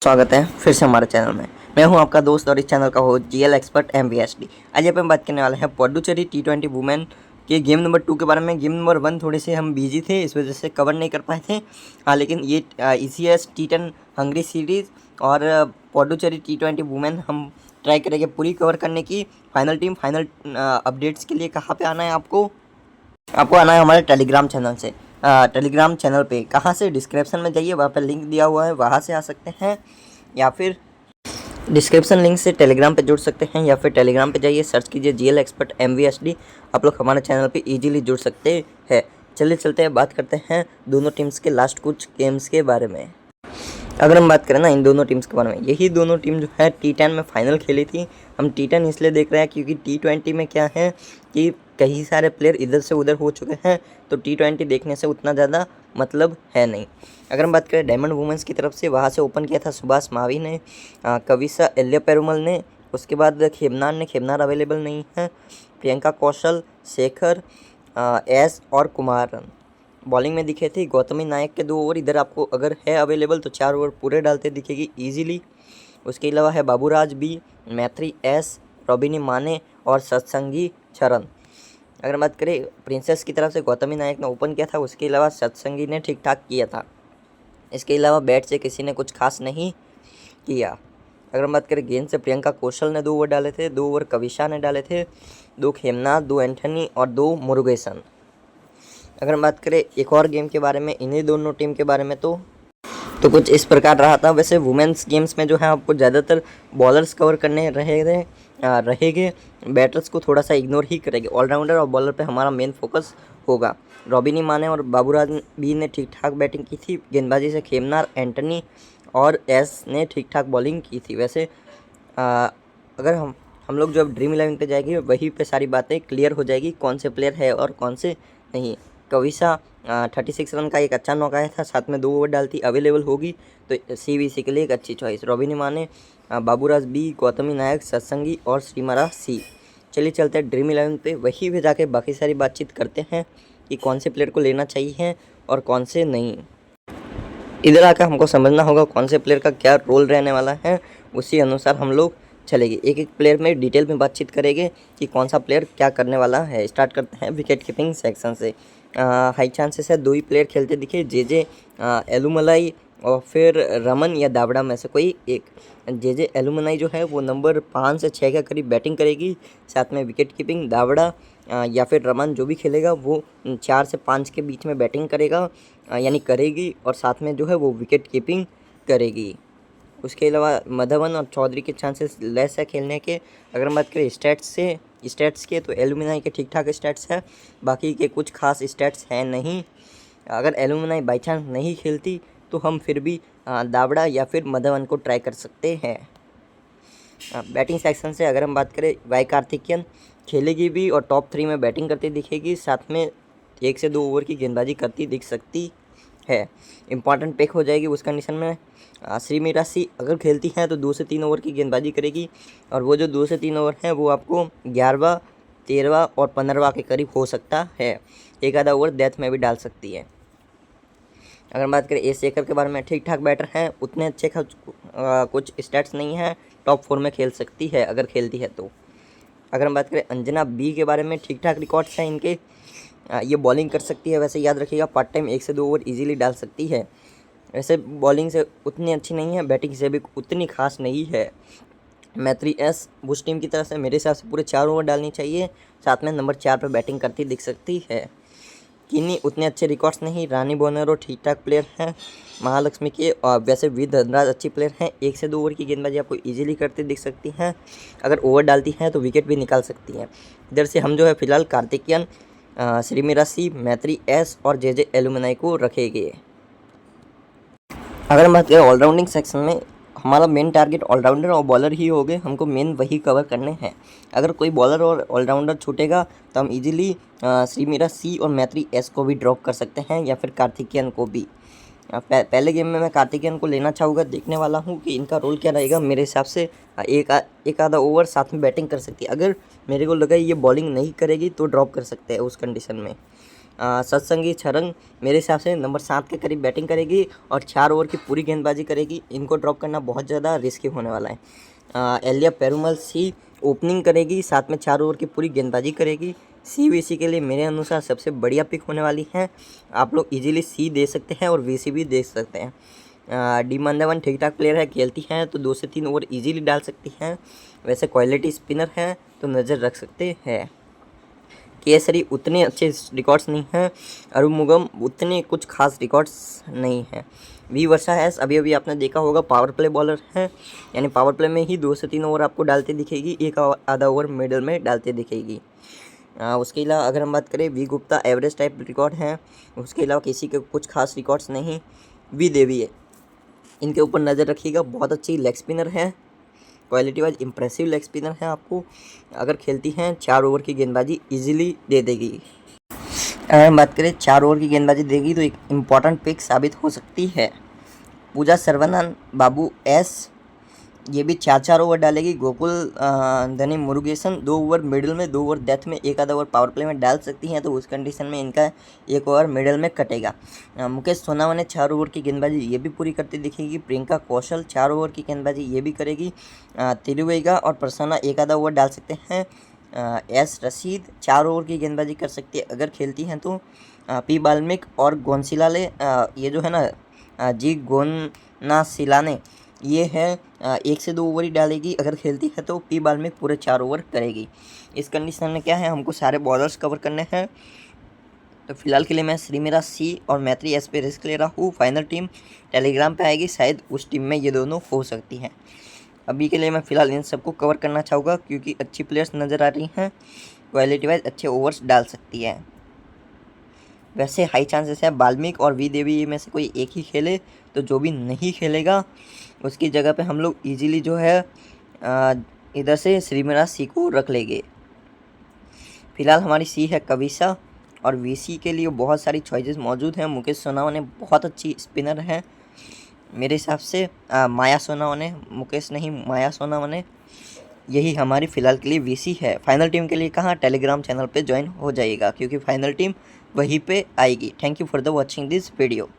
स्वागत है फिर से हमारे चैनल में। मैं हूं आपका दोस्त और इस चैनल का होस्ट जीएल एक्सपर्ट MVSD। आज यहाँ पे हम बात करने वाले हैं पुडुचेरी T20 वुमेन के गेम नंबर 2 के बारे में। गेम नंबर 1 थोड़े से हम बिजी थे, इस वजह से कवर नहीं कर पाए थे। हाँ, लेकिन ये ECS T10 हंगरी सीरीज़ और पुडुचेरी T20 वुमेन हम ट्राई करेंगे पूरी कवर करने की। फाइनल टीम फाइनल अपडेट्स के लिए कहाँ पर आना है आपको आना है हमारे टेलीग्राम चैनल से। टेलीग्राम चैनल पे कहाँ से, डिस्क्रिप्शन में जाइए, वहाँ पर लिंक दिया हुआ है, वहाँ से आ सकते हैं, या फिर डिस्क्रिप्शन लिंक से टेलीग्राम पे जुड़ सकते हैं, या फिर टेलीग्राम पे जाइए, सर्च कीजिए जीएल एक्सपर्ट MVSD। आप लोग हमारे चैनल पे इजीली जुड़ सकते हैं। चलिए चलते हैं, बात करते हैं दोनों टीम्स के लास्ट कुछ गेम्स के बारे में। अगर हम बात करें ना इन दोनों टीम्स के बारे में, यही दोनों टीम जो है T10 में फाइनल खेली थी। हम T10 इसलिए देख रहे हैं क्योंकि T20 में क्या है कि कई सारे प्लेयर इधर से उधर हो चुके हैं, तो T20 देखने से उतना ज़्यादा मतलब है नहीं। अगर हम बात करें डायमंड वुमेंस की तरफ से, वहाँ से ओपन किया था सुभाष मावी ने, कविसा एल्य पेरुमल ने, उसके बाद खेमनार अवेलेबल नहीं है, प्रियंका कौशल, शेखर, एस और कुमारन बॉलिंग में दिखे थे। गौतमी नायक के 2 ओवर इधर आपको अगर है अवेलेबल तो 4 ओवर पूरे डालते दिखेगी ईजिली। उसके अलावा है बाबूराज बी, मैत्री एस, रोबिनी माने और सत्संगी चरण। अगर बात करें प्रिंसेस की तरफ से, गौतमी नायक ने ओपन किया था, उसके अलावा सत्संगी ने ठीक ठाक किया था। इसके अलावा बैट से किसी ने कुछ खास नहीं किया। अगर हम बात करें गेंद से, प्रियंका कौशल ने 2 ओवर डाले थे, 2 ओवर कविशा ने डाले थे, 2 खेमनाथ, 2 एंथनी और 2 मुरुगेसन। अगर हम बात करें एक और गेम के बारे में, इन्हीं दोनों टीम के बारे में, तो कुछ इस प्रकार रहा था। वैसे वुमेन्स गेम्स में जो है आपको ज़्यादातर बॉलर्स कवर करने रहेंगे, बैटर्स को थोड़ा सा इग्नोर ही करेंगे। ऑलराउंडर और बॉलर पे हमारा मेन फोकस होगा। रोबिनी माने और बाबूराज बी ने ठीक ठाक बैटिंग की थी। गेंदबाजी से खेमनार, एंटनी और एस ने ठीक ठाक बॉलिंग की थी। वैसे अगर हम लोग जो अब ड्रीम 11 पे जाएंगे, वहीं पे सारी बातें क्लियर हो जाएगी, कौन से प्लेयर है और कौन से नहीं। कविसा 36 रन का एक अच्छा नौकाया था, साथ में 2 ओवर डालती अवेलेबल होगी तो CBC के लिए एक अच्छी चॉइस। रोबिनी माने, बाबूराज बी, गौतमी नायक, सत्संगी और श्रीमरा सी। चलिए चलते हैं ड्रीम 11 पे, वहीं पे जाके बाकी सारी बातचीत करते हैं कि कौन से प्लेयर को लेना चाहिए और कौन से नहीं। इधर आकर हमको समझना होगा कौन से प्लेयर का क्या रोल रहने वाला है, उसी अनुसार हम लोग चलेंगे। एक एक प्लेयर में डिटेल में बातचीत करेंगे कि कौन सा प्लेयर क्या करने वाला है। स्टार्ट करते हैं विकेट कीपिंग सेक्शन से। हाई चांसेस है 2 ही प्लेयर खेलते दिखे, जे एलुमलाई और फिर रमन या दावड़ा में से कोई एक। जे एलुमलाई जो है वो नंबर 5 से 6 के करीब बैटिंग करेगी, साथ में विकेट कीपिंग दावड़ा या फिर रमन जो भी खेलेगा वो 4 से 5 के बीच में बैटिंग करेगा, यानी करेगी, और साथ में जो है वो विकेट कीपिंग करेगी। उसके अलावा माधवन और चौधरी के चांसेस लेस है खेलने के। अगर हम बात करें स्टैट्स के, तो एलुमिनाई के ठीक ठाक स्टैट्स है, बाकी के कुछ खास स्टैट्स हैं नहीं। अगर एलुमिनाई बाई चांस नहीं खेलती तो हम फिर भी दावड़ा या फिर माधवन को ट्राई कर सकते हैं। बैटिंग सेक्शन से अगर हम बात करें, वाई कार्तिकेयन खेलेगी भी और टॉप 3 में बैटिंग करती दिखेगी, साथ में 1 से 2 ओवर की गेंदबाजी करती दिख सकती है। इंपॉर्टेंट पिक हो जाएगी उस कंडीशन में। श्रीमीरा सी अगर खेलती हैं तो 2 से 3 ओवर की गेंदबाजी करेगी, और वो जो 2 से 3 ओवर हैं वो आपको 11वां, 13वां और 15वां के करीब हो सकता है। एक आधा ओवर डेथ में भी डाल सकती है। अगर बात करें ए शेखर के बारे में, ठीक ठाक बैटर हैं, उतने अच्छे कुछ स्टैट्स नहीं हैं, टॉप 4 में खेल सकती है अगर खेलती है तो। अगर हम बात करें अंजना बी के बारे में, ठीक ठाक रिकॉर्ड्स हैं इनके, ये बॉलिंग कर सकती है। वैसे याद रखिएगा पार्ट टाइम 1 से 2 ओवर इजीली डाल सकती है। वैसे बॉलिंग से उतनी अच्छी नहीं है, बैटिंग से भी उतनी खास नहीं है। मैत्री एस बुश टीम की तरफ से मेरे हिसाब से पूरे 4 ओवर डालनी चाहिए, साथ में नंबर 4 पर बैटिंग करती दिख सकती है। किन्नी उतने अच्छे रिकॉर्ड्स नहीं, रानी बोनेरो ठीक ठाक प्लेयर हैं महालक्ष्मी के, और वैसे वी धनराज अच्छी प्लेयर हैं। 1 से 2 ओवर की गेंदबाजी आपको इजीली करती दिख सकती हैं। अगर ओवर डालती हैं तो विकेट भी निकाल सकती हैं। इधर से हम जो है फिलहाल कार्तिकेयन, श्रीमीरा सी, मैत्री एस और जे एलुमनाई को रखेंगे। अगर हम बात करें ऑलराउंडिंग सेक्शन में, हमारा मेन टारगेट ऑलराउंडर और बॉलर ही हो गए, हमको मेन वही कवर करने हैं। अगर कोई बॉलर और ऑलराउंडर छूटेगा तो हम इजीली श्रीमीरा सी और मैत्री एस को भी ड्रॉप कर सकते हैं, या फिर कार्तिकेयन को भी। पहले गेम में मैं कार्तिकेयन को लेना चाहूँगा, देखने वाला हूँ कि इनका रोल क्या रहेगा। मेरे हिसाब से एक आधा ओवर साथ में बैटिंग कर सकती है। अगर मेरे को लगा ये बॉलिंग नहीं करेगी तो ड्रॉप कर सकते हैं उस कंडीशन में। सत्संगी छरंग मेरे हिसाब से नंबर 7 के करीब बैटिंग करेगी और 4 ओवर की पूरी गेंदबाजी करेगी। इनको ड्रॉप करना बहुत ज़्यादा रिस्की होने वाला है। एलिया पेरुमल सी ओपनिंग करेगी, साथ में 4 ओवर की पूरी गेंदबाजी करेगी। सी के लिए मेरे अनुसार सबसे बढ़िया पिक होने वाली है। आप लोग इजीली सी दे सकते हैं और वीसी भी दे सकते हैं। डी माधवन ठीक ठाक प्लेयर है, खेलती हैं तो 2 से 3 ओवर इजीली डाल सकती हैं। वैसे क्वालिटी स्पिनर है तो नज़र रख सकते हैं। केसरी उतने अच्छे रिकॉर्ड्स नहीं हैं, अरुमुगम उतने कुछ खास रिकॉर्ड्स नहीं हैं। वी वर्षा है, अभी अभी आपने देखा होगा, पावर प्ले बॉलर है, यानी पावर प्ले में ही 2 से 3 ओवर आपको डालते दिखेगी, एक आधा ओवर मिडल में डालते दिखेगी। उसके अलावा अगर हम बात करें, V Gupta average type record हैं, उसके अलावा किसी के कुछ खास रिकॉर्ड्स नहीं। वी देवी है, इनके ऊपर नज़र रखिएगा, बहुत अच्छी लेग स्पिनर है, quality wise impressive leg spinner है। आपको अगर खेलती हैं 4 ओवर की गेंदबाजी इजीली दे देगी। अगर हम बात करें 4 ओवर की गेंदबाजी देगी तो एक इम्पॉर्टेंट पिक साबित हो सकती है। पूजा सर्वनन बाबू एस, ये भी 4 ओवर डालेगी। गोकुल धनी मुरुगेसन 2 ओवर मिडिल में, 2 ओवर डेथ में, एक आधा ओवर पावर प्ले में डाल सकती हैं, तो उस कंडीशन में इनका 1 ओवर मिडिल में कटेगा। मुकेश सोनावने 4 ओवर की गेंदबाजी ये भी पूरी करती दिखेगी। प्रियंका कौशल 4 ओवर की गेंदबाजी ये भी करेगी। तिरुवेगा और प्रसन्ना एक आधा ओवर डाल सकते हैं। एस रशीद 4 ओवर की गेंदबाजी कर सकती है अगर खेलती हैं तो। पी बाल्मिक और गोंसिलाले, ये जो है ना जी गोनासिलाने, ये है 1 से 2 ओवर ही डालेगी अगर खेलती है तो। पी बाल्मिक पूरे 4 ओवर करेगी। इस कंडीशन में क्या है, हमको सारे बॉलर्स कवर करने हैं, तो फिलहाल के लिए मैं श्रीमेरा सी और मैत्री एस पे रिस्क ले रहा हूँ। फाइनल टीम टेलीग्राम पे आएगी, शायद उस टीम में ये दोनों हो सकती हैं। अभी के लिए मैं फ़िलहाल इन सबको कवर करना चाहूँगा क्योंकि अच्छी प्लेयर्स नज़र आ रही हैं, क्वालिटी वाइज अच्छे ओवर्स डाल सकती है। वैसे हाई चांसेस है बाल्मीक और वी देवी में से कोई एक ही खेले, तो जो भी नहीं खेलेगा उसकी जगह पे हम लोग इजीली जो है इधर से श्रीमेरा सी को रख लेंगे। फ़िलहाल हमारी सी है कविसा और वीसी के लिए बहुत सारी चॉइसेस मौजूद हैं। मुकेश सोनावने बहुत अच्छी स्पिनर है मेरे हिसाब से। माया सोनावने, मुकेश नहीं माया सोनावने, यही हमारी फ़िलहाल के लिए वीसी है। फाइनल टीम के लिए कहाँ, टेलीग्राम चैनल पे ज्वाइन हो जाइएगा क्योंकि फाइनल टीम वहीं पे आएगी। Thank you for the watching this video.